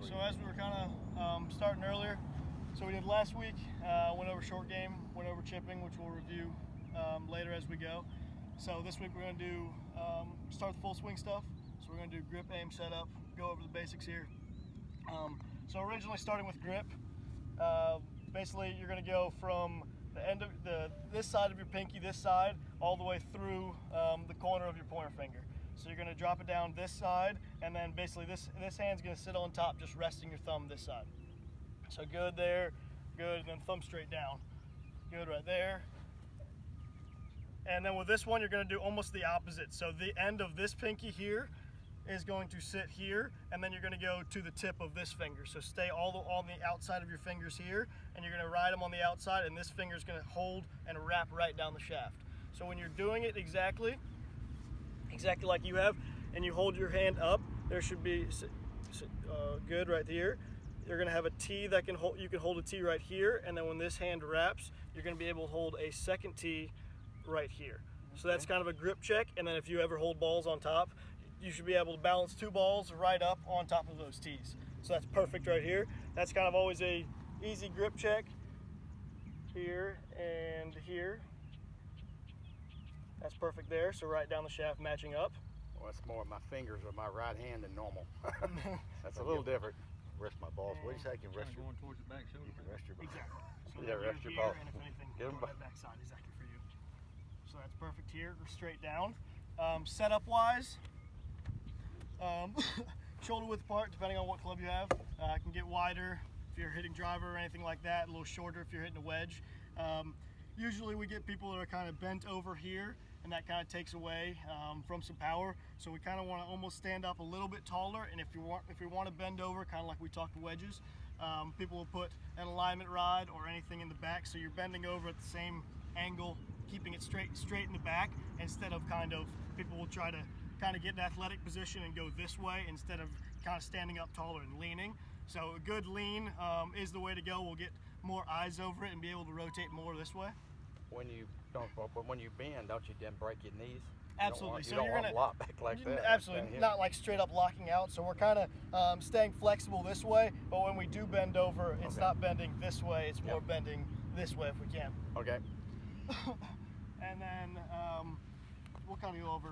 for So you? as we were kind of starting earlier, so we did last week, went over short game, went over chipping, which we'll review later as we go. So this week we're going to do, start the full swing stuff. So we're going to do grip, aim, setup, go over the basics here. So originally starting with grip, basically you're going to go from the end of this side of your pinky, this side, all the way through the corner of your pointer finger. So you're going to drop it down this side, and then basically this hand's going to sit on top, just resting your thumb this side. So good there, good, and then thumb straight down. Good right there. And then with this one, you're going to do almost the opposite. So the end of this pinky here is going to sit here, and then you're going to go to the tip of this finger. So stay on the outside of your fingers here, and you're going to ride them on the outside, and this finger is going to hold and wrap right down the shaft. So when you're doing it exactly like you have, and you hold your hand up, there should be good right here. You're going to have a T that can hold. You can hold a T right here, and then when this hand wraps, you're going to be able to hold a second T right here. So that's kind of a grip check, and then if you ever hold balls on top, you should be able to balance two balls right up on top of those tees. So that's perfect right here. That's kind of always a easy grip check here and here. That's perfect there. So right down the shaft matching up. Well, it's more my fingers are my right hand than normal. That's a little different. Rest my balls. What do you say? I can rest your, Going towards the back shoulder. you can rest your balls. Exactly. So Yeah, then rest you're your here, balls. and if anything, Get 'em on back. that back side exactly for you. So that's perfect here, or straight down. Setup wise, shoulder width apart, depending on what club you have. It can get wider if you're hitting driver or anything like that, a little shorter if you're hitting a wedge. Usually we get people that are kind of bent over here, and that kind of takes away from some power. So we kind of want to almost stand up a little bit taller, and if you want to bend over, kind of like we talked wedges, people will put an alignment rod or anything in the back, so you're bending over at the same angle, keeping it straight in the back, instead of people will try to kind of get an athletic position and go this way instead of kind of standing up taller and leaning. So a good lean is the way to go. We'll get more eyes over it and be able to rotate more this way. When you don't, but when you bend, don't you then break your knees? Absolutely. You don't want to lock back like that. Absolutely, not like straight up locking out. So we're kind of staying flexible this way, but when we do bend over, it's not bending this way, it's more bending this way if we can. Okay. And then we'll kind of go over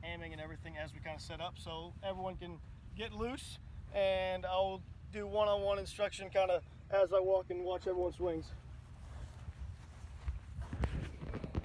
aiming and everything as we kind of set up so everyone can get loose, and I'll do one-on-one instruction kind of as I walk and watch everyone swings.